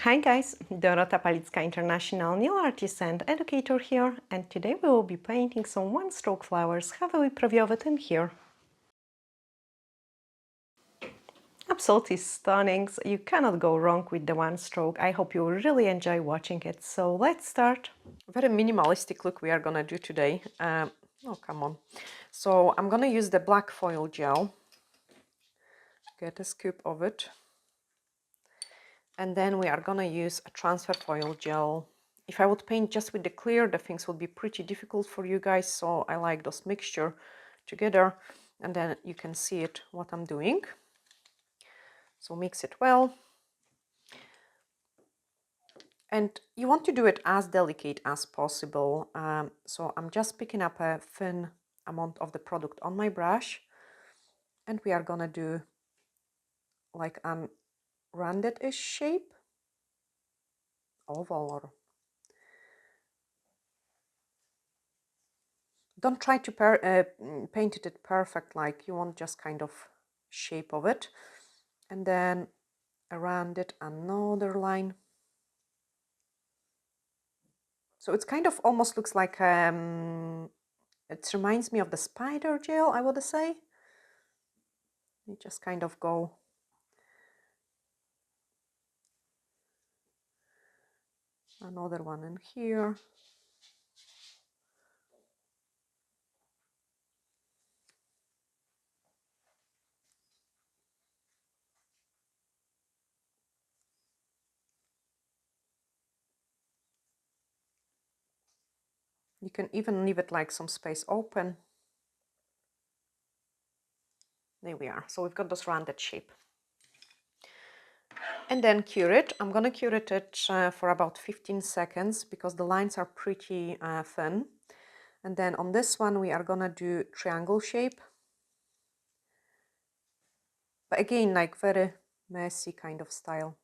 Hi guys, Dorota International nail artist and educator here, and today we will be painting some one-stroke flowers heavily previously in here. Absolutely stunning, so you cannot go wrong with the one stroke. I hope you will really enjoy watching it, so let's start. Very minimalistic look we are gonna do today. Oh, come on. So I'm gonna use the black foil gel, get a scoop of it. And then we are gonna use a transfer foil gel. If I would paint just with the clear, the things would be pretty difficult for you guys, so I like those mixture together, and then you can see it, what I'm doing. So mix it well. And you want to do it as delicate as possible. So I'm just picking up a thin amount of the product on my brush, and we are gonna do like an rounded-ish shape, oval, or don't try to paint it perfect, like you want just kind of shape of it. And then around it another line. So it's kind of almost looks like, it reminds me of the spider gel, I would say. You just kind of go another one in here. You can even leave it like some space open. There we are. So we've got this rounded shape. And then cure it. I'm gonna cure it for about 15 seconds because the lines are pretty thin. And then on this one we are gonna do triangle shape. But again, like very messy kind of style.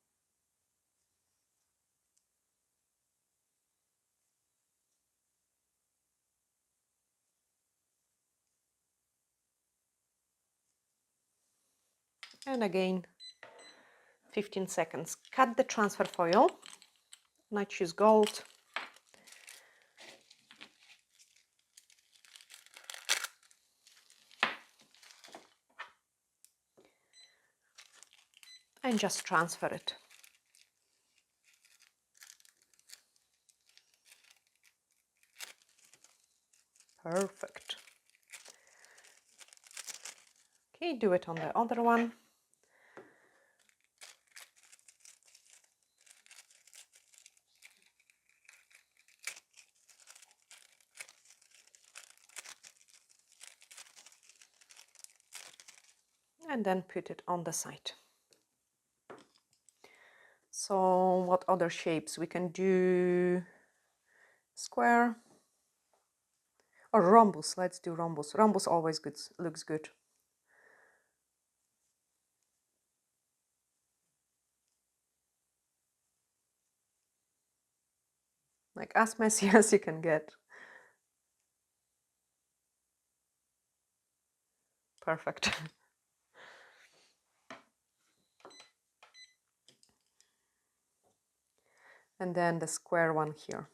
And again, 15 seconds. Cut the transfer foil, and I choose gold. And just transfer it. Perfect. Okay, do it on the other one. And then put it on the side. So what other shapes? We can do square or rhombus. Let's do rhombus. Rhombus always good, looks good. Like as messy as you can get. Perfect. And then the square one here.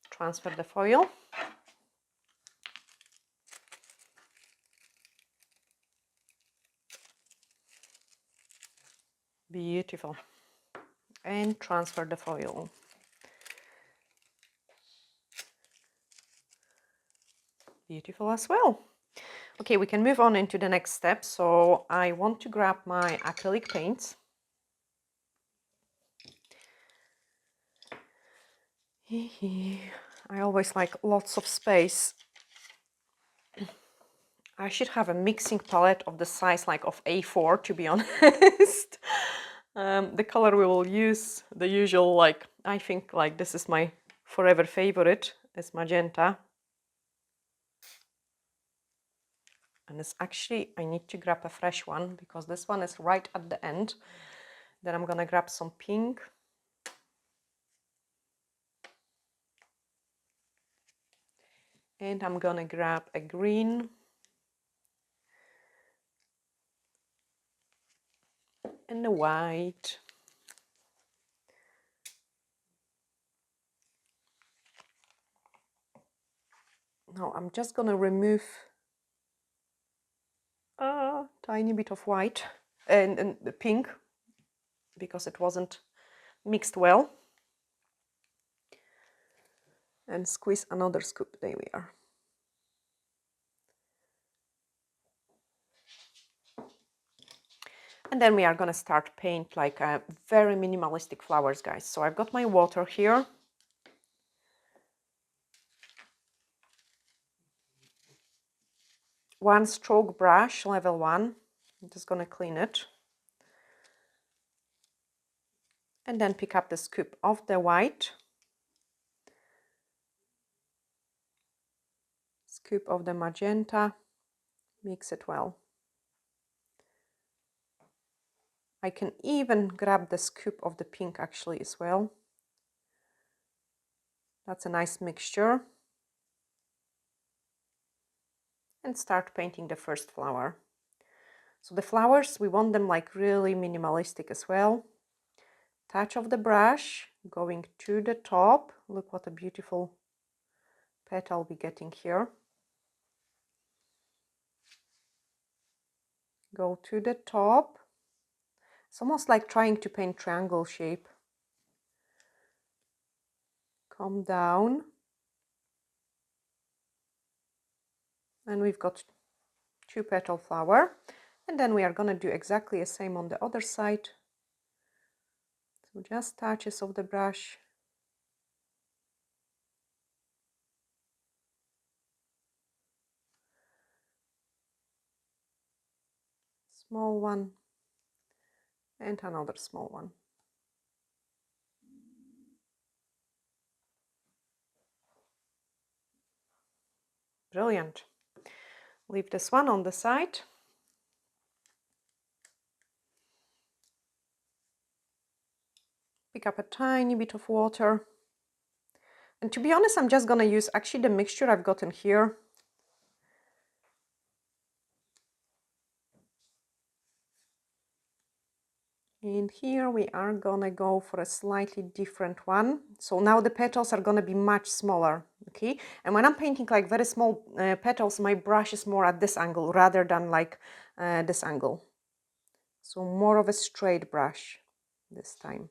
Transfer the foil. Beautiful. And transfer the foil. Beautiful as well. Okay, we can move on into the next step. So I want to grab my acrylic paints. I always like lots of space. I should have a mixing palette of the size like of A4, to be honest. The color we will use, the usual, like, I think like this is my forever favorite. this magenta. And it's actually, I need to grab a fresh one because this one is right at the end. Then I'm gonna grab some pink. And I'm gonna grab a green. And a white. Now I'm just gonna remove a tiny bit of white and the pink because it wasn't mixed well. And squeeze another scoop. There we are. And then we are gonna start paint like a very minimalistic flowers, guys. So I've got my water here. One stroke brush, level 1. I'm just gonna clean it. And then pick up the scoop of the white. Scoop of the magenta. Mix it well. I can even grab the scoop of the pink actually as well. That's a nice mixture. And start painting the first flower. So the flowers, we want them like really minimalistic as well. Touch of the brush, going to the top. Look what a beautiful petal we're getting here. Go to the top. It's almost like trying to paint triangle shape. Come down. And we've got 2 petal flower. And then we are going to do exactly the same on the other side. So just touches of the brush. Small one. And another small one. Brilliant. Leave this one on the side. Pick up a tiny bit of water. And to be honest, I'm just going to use actually the mixture I've gotten here. And here we are going to go for a slightly different one. So now the petals are going to be much smaller, okay? And when I'm painting like very small petals, my brush is more at this angle rather than like this angle. So more of a straight brush this time.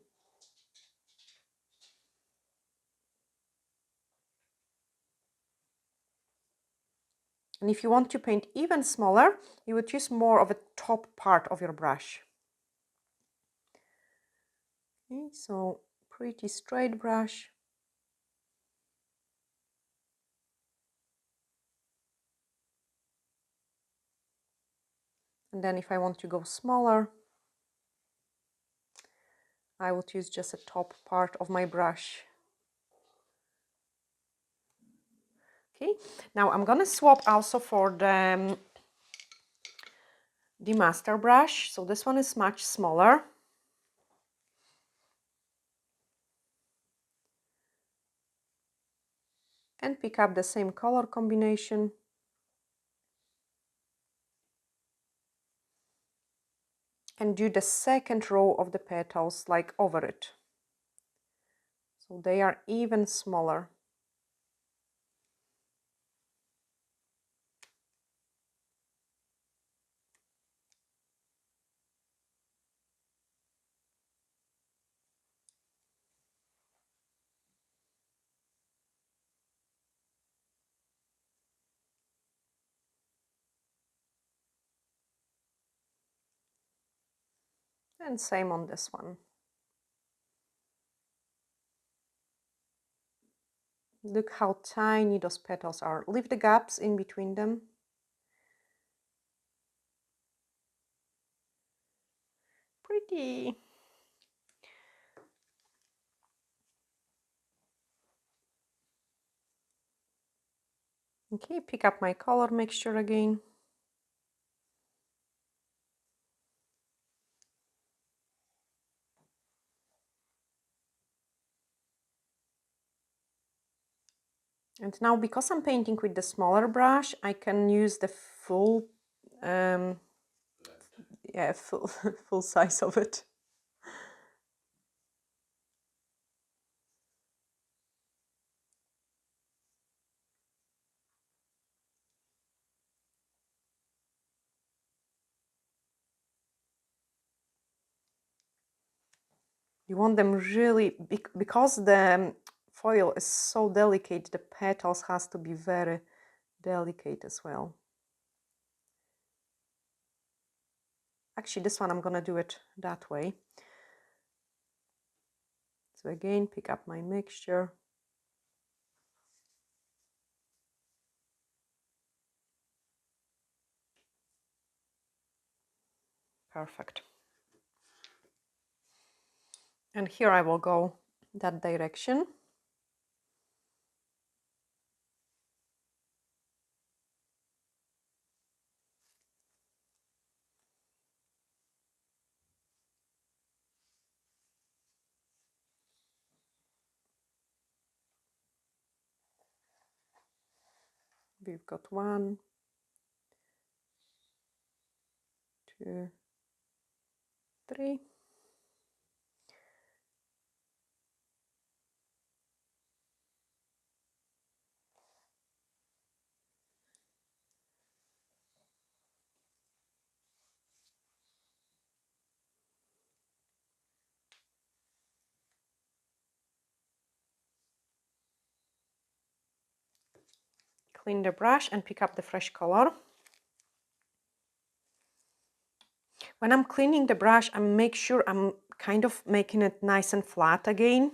And if you want to paint even smaller, you would use more of a top part of your brush. Okay, so pretty straight brush. And then if I want to go smaller, I would use just a top part of my brush. Okay, now I'm gonna swap also for the master brush. So this one is much smaller. And pick up the same color combination. And do the second row of the petals like over it. So they are even smaller. And same on this one. Look how tiny those petals are. Leave the gaps in between them. Pretty. Okay, pick up my color mixture again. And now, because I'm painting with the smaller brush, I can use the full, full, full size of it. You want them really, because the foil is so delicate, the petals has to be very delicate as well. Actually, this one I'm gonna do it that way. So again, pick up my mixture. Perfect. And here I will go that direction. We've got 1, 2, 3. Clean the brush and pick up the fresh color. When I'm cleaning the brush, I make sure I'm kind of making it nice and flat again.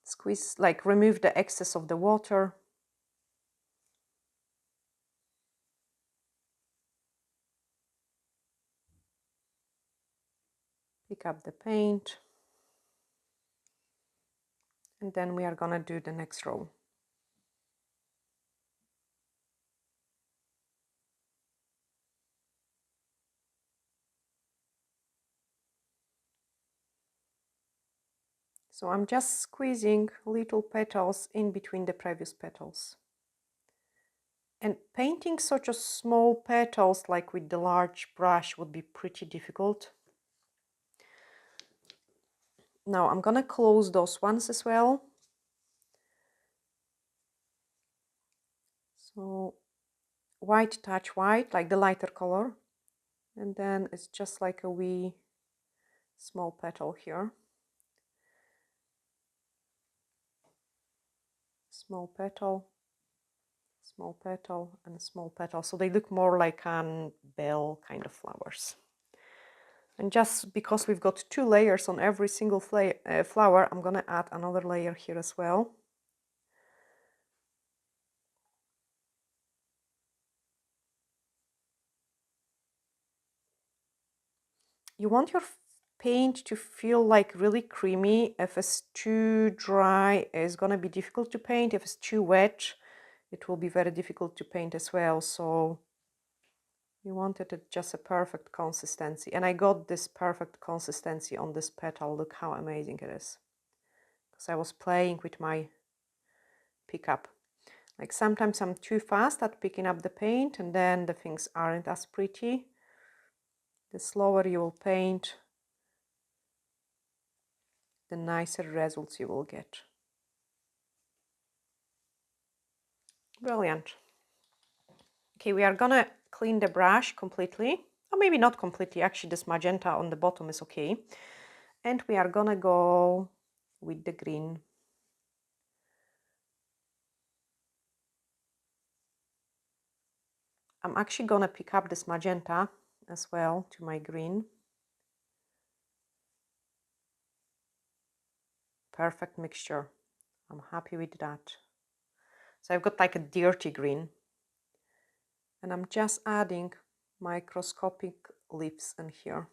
Squeeze, like remove the excess of the water. Pick up the paint. And then we are gonna do the next row. So I'm just squeezing little petals in between the previous petals. And painting such a small petals like with the large brush would be pretty difficult. Now I'm gonna close those ones as well. So white touch white, like the lighter color. And then it's just like a wee small petal here. Small petal, small petal, and a small petal. So they look more like bell kind of flowers. And just because we've got 2 layers on every single flower, I'm gonna add another layer here as well. You want your paint to feel like really creamy. If it's too dry, it's gonna be difficult to paint. If it's too wet, it will be very difficult to paint as well. So you wanted it just a perfect consistency. And I got this perfect consistency on this petal. Look how amazing it is. Because I was playing with my pickup. Like sometimes I'm too fast at picking up the paint and then the things aren't as pretty. The slower you will paint, the nicer results you will get. Brilliant. Okay, we are gonna clean the brush completely, or maybe not completely, actually this magenta on the bottom is okay. And we are gonna go with the green. I'm actually gonna pick up this magenta as well to my green. Perfect mixture. I'm happy with that. So I've got like a dirty green. And I'm just adding microscopic leaves in here.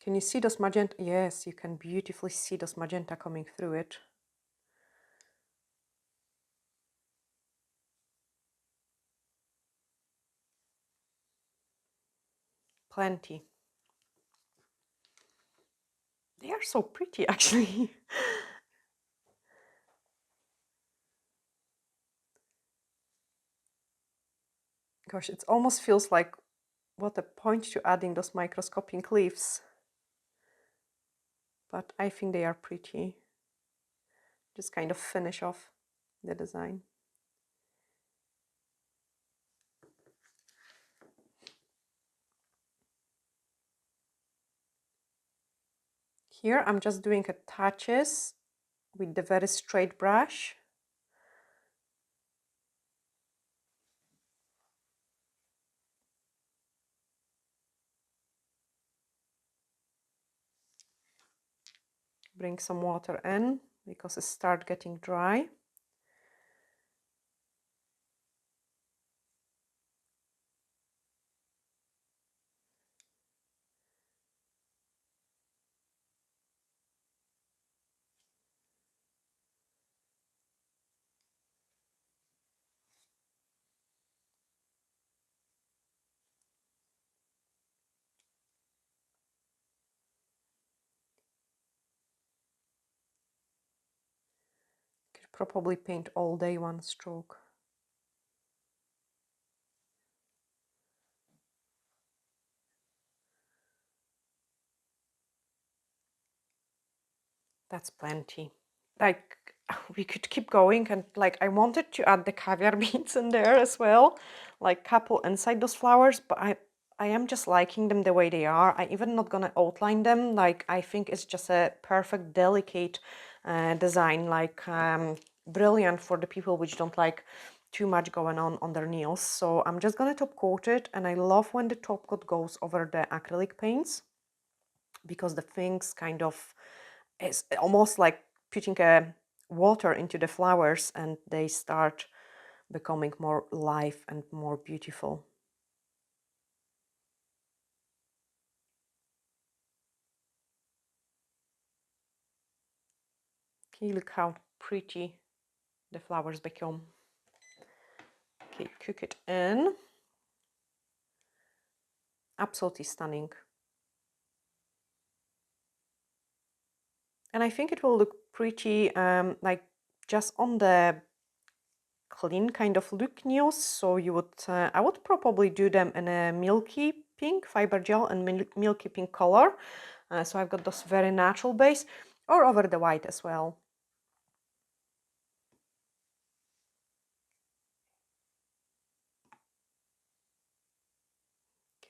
Can you see those magenta? Yes, you can beautifully see those magenta coming through it. Plenty. They are so pretty, actually. Gosh, it almost feels like what a point to adding those microscopic leaves. But I think they are pretty. Just kind of finish off the design. Here I'm just doing a touches with the very straight brush. Bring some water in because it starts getting dry. Could probably paint all day one stroke. That's plenty. Like, we could keep going, and like I wanted to add the caviar beads in there as well, like couple inside those flowers, but I am just liking them the way they are. I even not gonna outline them. Like, I think it's just a perfect delicate design, like brilliant for the people which don't like too much going on their nails. So I'm just gonna top coat it, and I love when the top coat goes over the acrylic paints, because the things kind of, it's almost like putting a water into the flowers and they start becoming more live and more beautiful. Okay, look how pretty the flowers become. Okay, cook it in. Absolutely stunning. And I think it will look pretty like just on the clean kind of look nails. So you would, I would probably do them in a milky pink fiber gel and milky pink color. So I've got those very natural base, or over the white as well.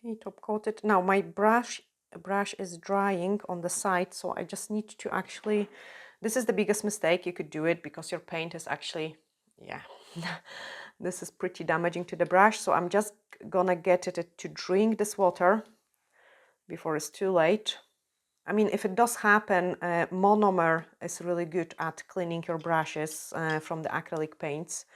Okay, top coated. Now my brush is drying on the side, so I just need to actually, this is the biggest mistake you could do it, because your paint is actually, yeah, this is pretty damaging to the brush. So I'm just gonna get it to drink this water before it's too late. I mean, if it does happen, monomer is really good at cleaning your brushes from the acrylic paints.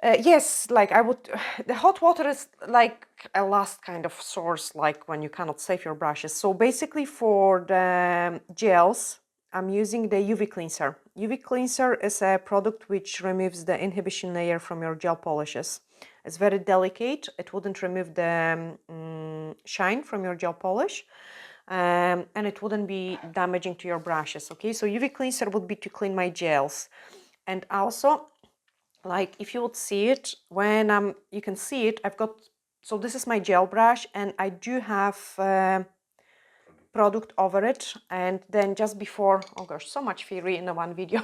Yes, like I would, the hot water is like a last kind of source, like when you cannot save your brushes. So basically for the gels, I'm using the UV cleanser. UV cleanser is a product which removes the inhibition layer from your gel polishes. It's very delicate. It wouldn't remove the shine from your gel polish. And it wouldn't be damaging to your brushes, okay? So UV cleanser would be to clean my gels. And also, like if you would see it when you can see it, I've got, so this is my gel brush and I do have product over it, and then just before, oh gosh, so much theory in the one video.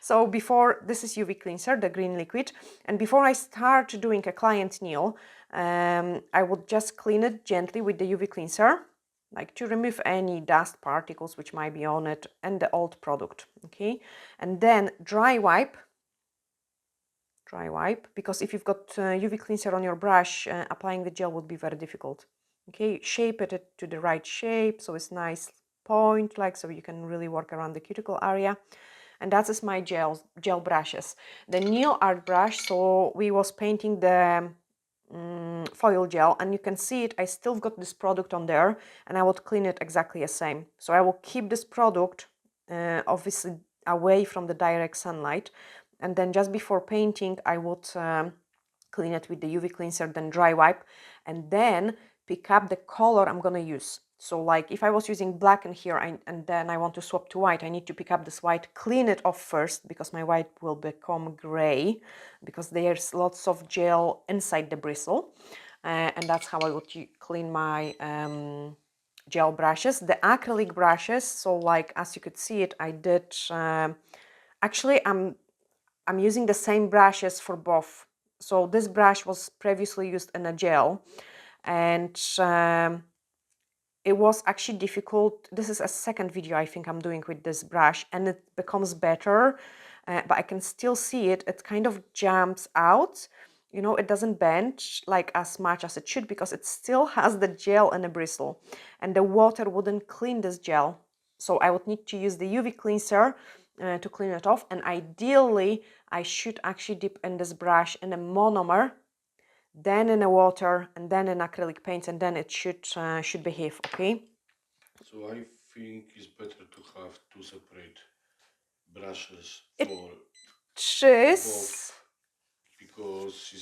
So before, this is UV cleanser, the green liquid, and before I start doing a client nail, I would just clean it gently with the UV cleanser, like to remove any dust particles which might be on it and the old product, okay? And then dry wipe, because if you've got UV cleanser on your brush, applying the gel would be very difficult. Okay, shape it to the right shape so it's nice point, like, so you can really work around the cuticle area. And that is my gel brushes. The nail art brush, so we was painting the foil gel, and you can see it, I still got this product on there, and I would clean it exactly the same. So I will keep this product obviously away from the direct sunlight, and then just before painting I would clean it with the UV cleanser, then dry wipe, and then pick up the color I'm gonna use. So like if I was using black in here and then I want to swap to white, I need to pick up this white, clean it off first because my white will become gray because there's lots of gel inside the bristle. And that's how I would clean my gel brushes. The acrylic brushes, so like as you could see it, I did, actually I'm using the same brushes for both. So this brush was previously used in a gel, and it was actually difficult. This is a second video I think I'm doing with this brush, and it becomes better, but I can still see it. It kind of jumps out. You know, it doesn't bend like as much as it should because it still has the gel in the bristle, and the water wouldn't clean this gel. So I would need to use the UV cleanser to clean it off, and ideally I should actually dip in this brush in a monomer, then in a water, and then in acrylic paints, and then it should behave, okay? So I think it's better to have two separate brushes It for is. both, because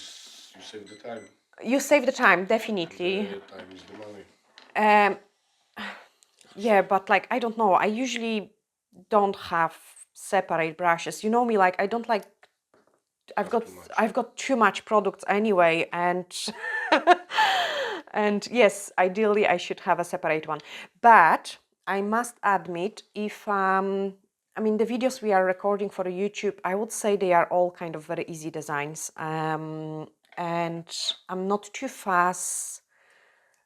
you save the time. You save the time, definitely. The time is the money. Yeah, but like, I don't know, I usually don't have separate brushes. You know me, like I don't like, I've got too much products anyway, and and yes, ideally I should have a separate one. But I must admit, if I mean, the videos we are recording for YouTube, I would say they are all kind of very easy designs, and I'm not too fussed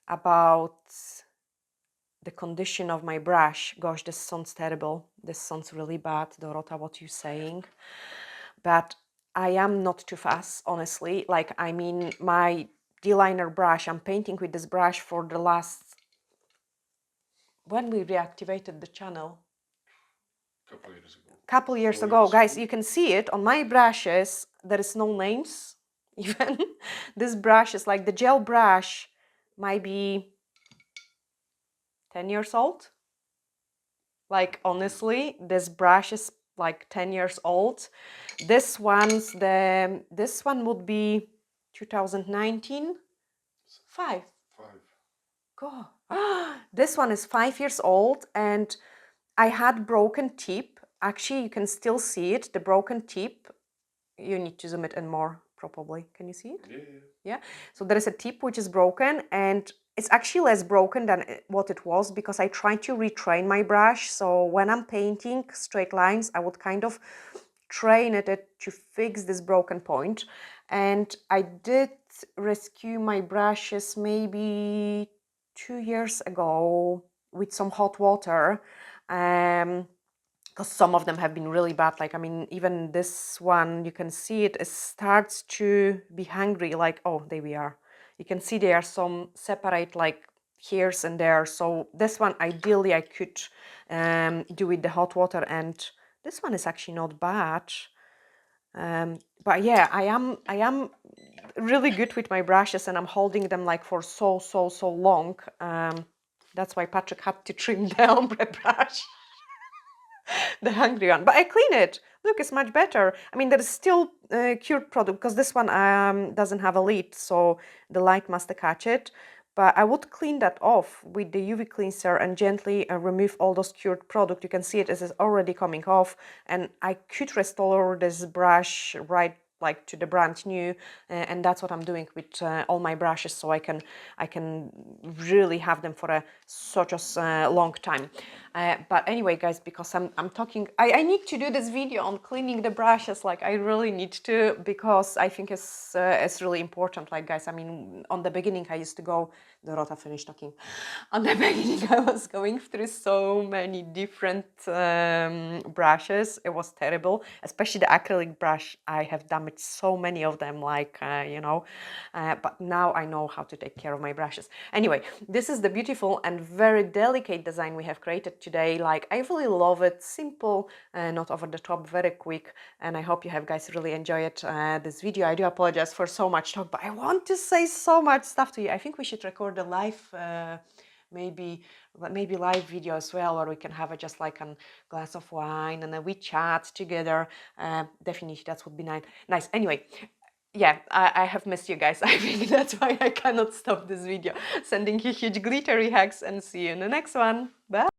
about the condition of my brush. Gosh, this sounds terrible. This sounds really bad, Dorota, what you saying. But I am not too fast, honestly. Like, I mean, my D-liner brush, I'm painting with this brush for the last, when we reactivated the channel? Couple years ago. Guys, you can see it on my brushes. There is no names, even. This brush is like the gel brush might be 10 years old. Like, honestly, this brush is like 10 years old. This one would be 2019. Five. God. This one is 5 years old, and I had broken tip. Actually, you can still see it, the broken tip. You need to zoom it in more, probably. Can you see it? Yeah. So there is a tip which is broken, and it's actually less broken than what it was because I tried to retrain my brush. So when I'm painting straight lines, I would kind of train it to fix this broken point. And I did rescue my brushes maybe 2 years ago with some hot water. Because some of them have been really bad. Like, I mean, even this one, you can see it starts to be hungry. Like, oh, there we are. You can see there are some separate like hairs in there. So this one, ideally, I could do with the hot water. And this one is actually not bad. But yeah, I am really good with my brushes, and I'm holding them like for so long. That's why Patrick had to trim the ombre brush. The hungry one, but I clean it. Look, it's much better. I mean, there is still cured product because this one doesn't have a lid, so the light must catch it. But I would clean that off with the UV cleanser and gently remove all those cured product. You can see it is already coming off, and I could restore this brush right like to the brand new, and that's what I'm doing with all my brushes, so I can really have them for such a long time. But anyway, guys, because I'm talking, I need to do this video on cleaning the brushes. Like, I really need to, because I think it's really important. Like, guys, I mean, on the beginning I used to go, Dorota, finish talking. On the beginning I was going through so many different brushes. It was terrible, especially the acrylic brush. I have damaged so many of them, like, you know, but now I know how to take care of my brushes. Anyway, this is the beautiful and very delicate design we have created today. Like, I really love it, simple, not over the top, very quick, and I hope you have guys really enjoyed this video. I do apologize for so much talk, but I want to say so much stuff to you. I think we should record a live maybe live video as well, or we can have just like a glass of wine and then we chat together. Definitely that would be nice. Anyway, yeah, I have missed you guys. I think that's why I cannot stop this video. Sending you huge glittery hugs and see you in the next one. Bye.